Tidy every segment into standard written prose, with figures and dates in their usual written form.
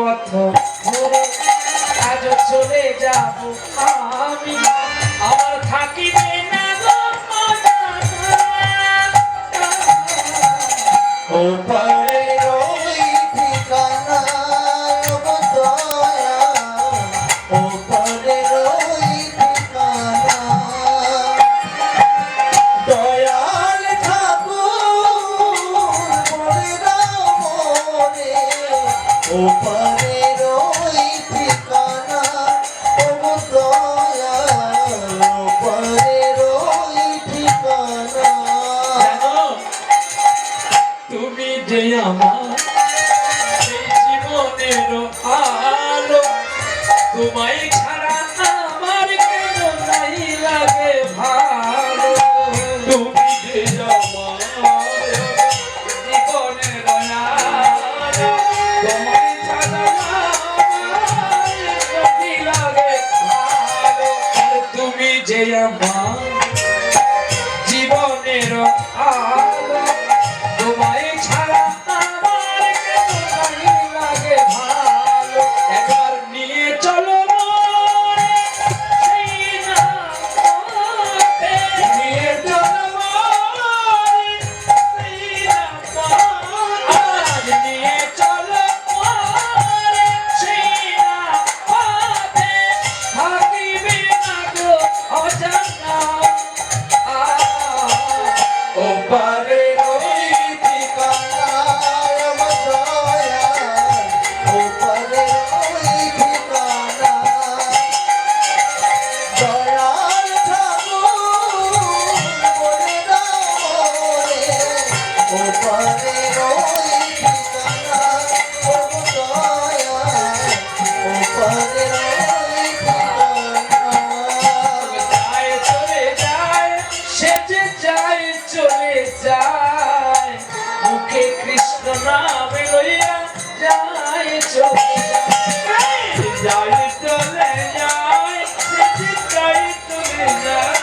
পথ ঘুরে আজ চলে যাব আমি, আমার থাকিবে না ওপারে ওই ঠিকানা দয়া, ওপারে ওই ঠিকানা দয়াল ঠাকুর বলে দাও মনে, ওপারে ওই ঠিকানা দয়া, ওপারে ওই ঠিকানা। তুমি যে আমার জীবনের আলো, তোমায় ছাড়া আমার কেন নাই লাগে ভালো। তুমি যে আমার জীবনের আলো, তোমায় ছাড়া আমার কেন লাগে ভালো। তুমি যে আমার জীবনের আলো, তোমায় ছাড়া আমার কেন নাই লাগে ভালো। একবার নিয়ে চলো মনে সেই না পথে, নিয়ে চলো মনে সেই না পথে, আজ নিয়ে চলো মনে সেই না পথে, থাকিবে না গো অজানা। ওপারে ওই ঠিকানা দয়া, ওপারে ওই ঠিকানা দয়াল ঠাকুর বলে দাও মনে, ওপারে ওই ঠিকানা দয়া, ওপারে ওই ঠিকানা। যায় চলে যায়, সে যে যায় চলে যায়, মুখে কৃষ্ণ নাম লইয়া যায় চলে যায়, যায় চলে যায়, সে যে যায় চলে যায়,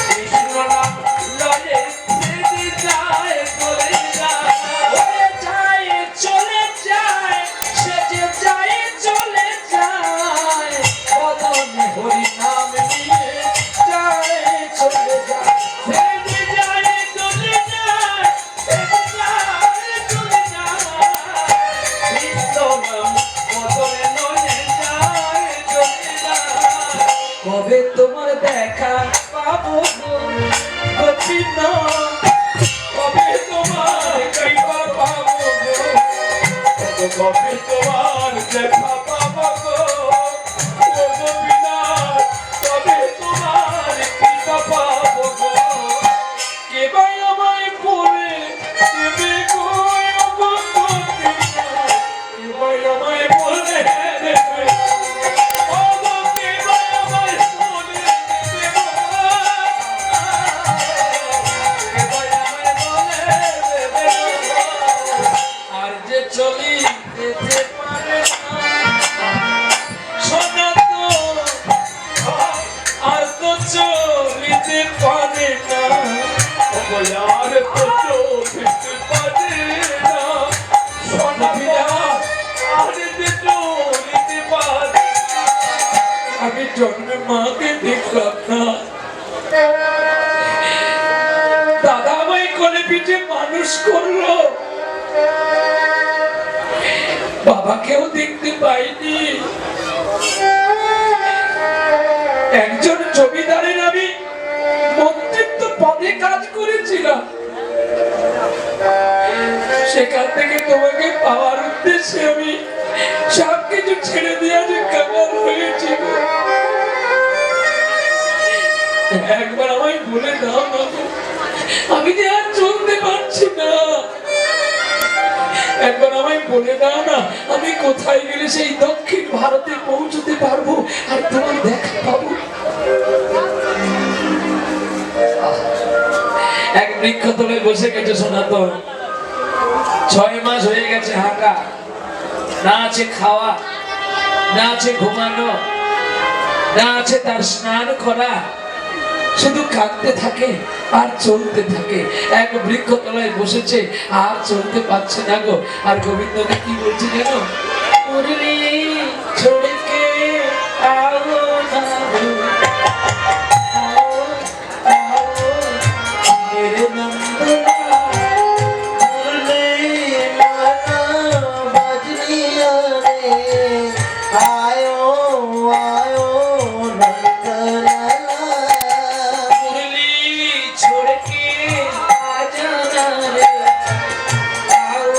কৃষ্ণ নাম লয়ে সে যে যায় চলে যায়, ওরে যায় চলে যায়, সে যে যায় চলে যায়, বদনে হরি নাম নিয়ে যায় চলে যায়, সে যে যায় চলে যায়, সে যে যায় চলে যায়, কৃষ্ণ নাম বদনে লয়ে যায় চলে যায়। কবে তোমার দেখা পাবো গো গোপীনা, কবে তোমার কৃপা পাবো গো, কবে তোমার দেখা পাবো গো গোপীনা, কবে তোমার কৃপা পাবো গো। কে ভাই আমায় বলে দেবে গো গোপীনা, কে ভাই আমায় বলে দেবে, ও গো কে ভাই আমায় বলে দেবে গো, কে ভাই আমায় বলে দেবে গো। আর যে চলি যেতে পারে না সোনা তো, আর তো চলিতে পারে না, ও গো আর তো চলিতে পারে না সোনা পিয়া, আর যে চলিতে পারে না। আমি জন্মে মাকে দেখলাম না, দাদা আমায় কোলে পিঠে মানুষ করলো, বাবাকেও দেখতে পাইনি, একজন জমিদারের আমি মন্ত্রিত্ব পদে কাজ করেছিলাম, সেখান থেকে তোমাকে পাওয়ার উদ্দেশ্যে আমি সব কিছু ছেড়ে দিয়ে যে কাঙাল হয়েছি। একবার আমায় বলে দাও না গো, আমি যে আর চলতে পারছি না, একবার আমায় বলে দাও না, আমি কোথায় গেলে সেই দক্ষিণ ভারতে পৌঁছতে পারবো আর তোমার দেখা পাবো। এক বৃক্ষ তলে বসে গেছে সনাতন, 6 মাস হয়ে গেছে হাঁকা, না আছে খাওয়া, না আছে ঘুমানো, না আছে তার স্নান করা, শুধু কাঁদতে থাকে আর চলতে থাকে। এক বৃক্ষ তলায় বসেছে আর চলতে পারছে না গো। আর গোবিন্দকে কি বলছে জানো? मुरली छोड़ के आओ बाबू, आओ आओ मेरे नंदलाल। मुरली माला बजनिया रे, आयो आयो नंदलाला। मुरली छोड़ के आ जाना रे, आओ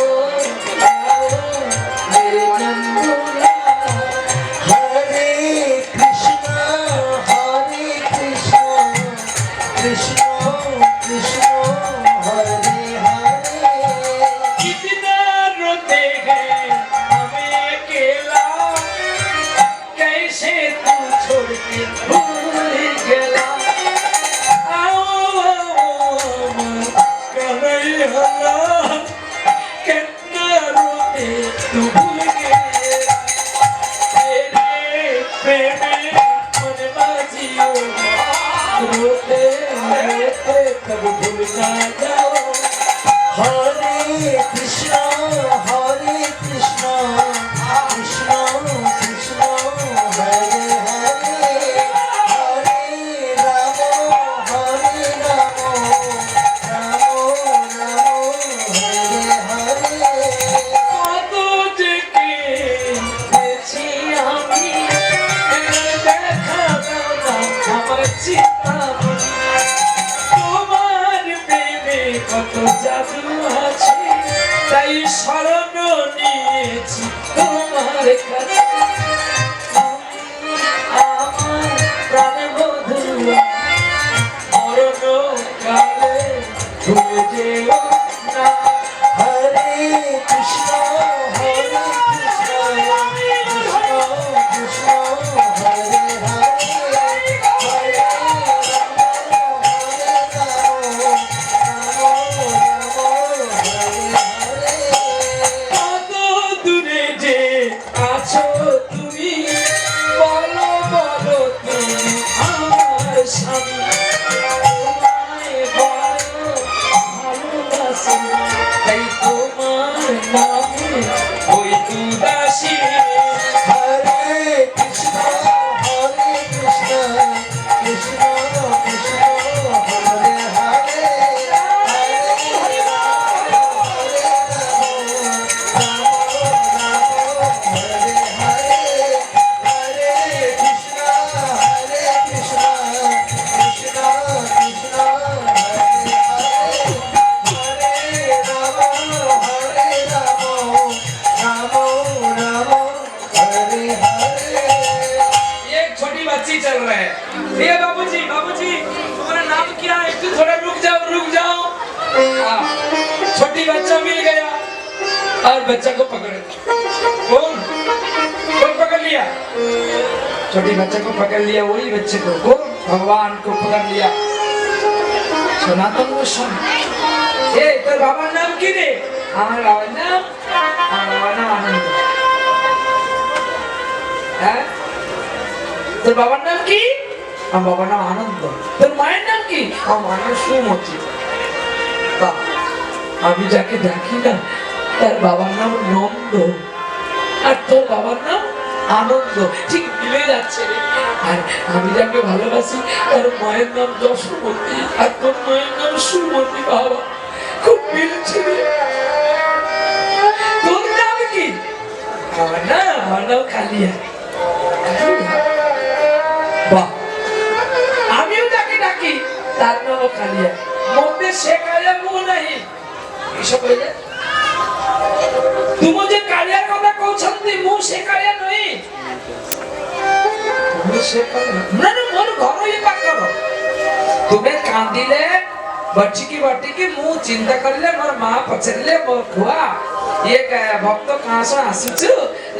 आओ मेरे नंदलाल। हरे कृष्णा कृष्ण कृष्ण हरे हरे। कितना रोते हैं हमें अकेला, कैसे तू छोड़ के भूल गया। आओ कन्हैया, कितना रोते तू भूल गया। तेरे प्रेम मन बाजियो, रोते रोते तब भूल ना जाओ। हरे कृष्णा कृष्ण कृष्ण हरे हरे। हरे राम राम राम हरे हरे। কত যে কেটেছি আমি, দেখা দাও না আমার চিন্তামণি। তোমার প্রেমে কত জাদু আছে, তাই শরণ নিয়েছি তোমার কাছে। আমার প্রাণ বধুয়া, মরণ কালে ভুলে যেও না। हरे कृष्ण कृष्ण कृष्ण हरे हरे। हरे राम हरे हरे। কত দূরে যে আছো তুমি, বলো বলো তুমি আমার স্বামী। তোমায় বড় ভালোবাসি, তাই তোমার নামে ওই দুদাসী। हरे कृष्ण कृष्ण कृष्ण हरे हरे। हरे राम हरे हरे। हरे कृष्ण कृष्ण कृष्ण हरे हरे। हरे राम राम हरे हरे। ये एक छोटी बच्ची चल रहा है। ये बाबूजी बाबूजी तुम्हारा नाम क्या है? एकटू थोड़ा रुक जाओ रुक जाओ। हाँ, छोटी बच्चा मिल गया और बच्चा को पकड़े। कौन कौन पकड़ लिया? छोटी बच्चा को पकड़ लिया, वही बच्चे को, कौन? भगवान को पकड़ लिया। सनातन गोस्वामी। ए তোর বাবার নাম কি রে? আমার বাবার নাম আনন্দ। হ্যাঁ, তোর বাবার নাম কি? আমার বাবার নাম আনন্দ। তোর মায়ের নাম কি? আমার মায়ের নাম সুমতি। বাহ, আমি যাকে দেখি না তার বাবার নাম নন্দ, আর তোর বাবার নাম আনন্দ। ঠিক মিলে যাচ্ছে রে। আর আমি যাকে ভালোবাসি তার মায়ের নাম যশোমতী, আর তোর মায়ের নাম সুমতি। বাবা, খুব মিলছে রে। তোর নাম কি? আমার নাম কালিয়া। বাহ, আমিও যাকে ডাকি তার নাম কালিয়া। মধ্যে সে কালিয়া মুখ নাই এসব হয়ে যায়। তুই যে কালিয়ার কথা কৌছন্তি, মু সে কালিয়া নই। তুমি সে কালিয়া না না, মোর ঘর ইয়ে পাক করো। তুমি কাঁদিলে बच्ची की मुँह चिंता करले मोर माँ पचरले मोर खुआ ये भक्त कहाँ से आसुछु,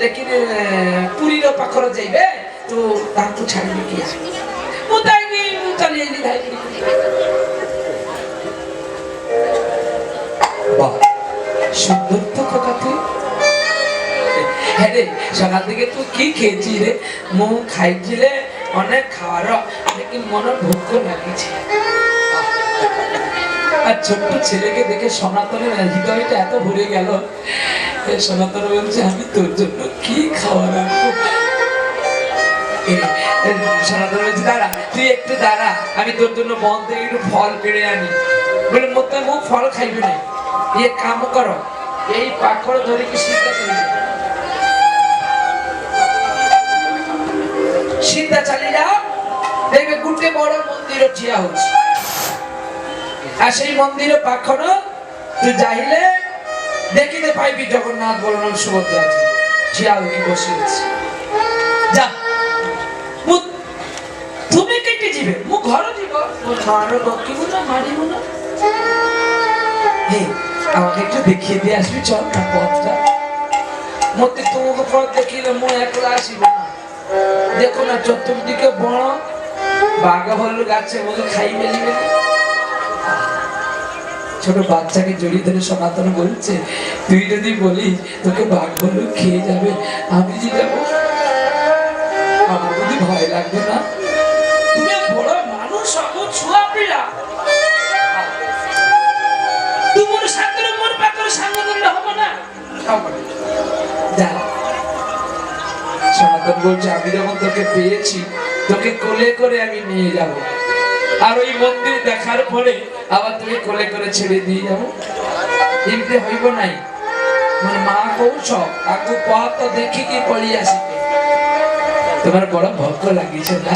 लेकिन पुरी रो पाखर जाइबे तो तांतु छाड़ी किया मुताई चली आइली धाई वाह सुंदर तो কথা তুই। হ্যাঁ রে, সকাল থেকে তুই কি খেয়েছি রে? মুখ খাইছিলে অনেক খাওয়ার, লেকিন মনে ভোক লাগিছে। আর ছোট্ট ছেলেকে দেখে সনাতনের হৃদয়টা এত ভরে গেল। সনাতন বলছে আমি তোর জন্য কি খাওয়া রাখবো। সনাতন বলছে দাঁড়া, তুই একটু দাঁড়া, আমি তোর জন্য বন থেকে একটু ফল পেড়ে আনি। বলে মোতে মুখ ফল খাইবে না, ইয়ে কাম করো, এই পাখড় ধরে কি সিদ্ধা করবে, সিদ্ধা চালিয়ে যাও, দেখবে গুটে বড় মন্দির ঠিয়া হচ্ছে। আর সেই মন্দিরে পাখড় তুই যাইলে দেখিতে পাইবি জগন্নাথ বলরাম সুভদ্রা আছে, ঠিয়া হয়ে বসে আছে। যা তুমি কেটে যাবে, মু ঘর যাব, মারো বকিব না, মারিব না। আমাকে একটু দেখিয়ে দিয়ে আসবি, চল না পথটা। মতে তোমাকে পথ দেখিলে মু একলা আসিব না। দেখো না চতুর্দিকে বড় বাঘা ভাল্লু গাছে বলে খাই মেলিবে। ছোট বাচ্চাকে জড়িয়ে ধরে সনাতন বলছে তুই যদি বলিস তোকে বাঘ ভাল্লু খেয়ে যাবে, আমি যে যাবো, আমার যদি ভয় লাগবে না? তুমি বড় মানুষ, আমার ছোঁয়া পিলা, তোমার সাথে মোর পাখর সাঙ্গ করলে হবে না। যা, সনাতন বলছে আমি যখন তোকে পেয়েছি তোকে কোলে করে আমি নিয়ে যাব, আর ওই মন্দির দেখার পরে আবার তুমি কোলে করে ছেড়ে দিয়ে যাবো, এমনি হইব নাই। মানে মা কৌছ আকু পথ দেখি কি পড়ি আসিবে, তোমার বড় ভক্ত লাগিছে না?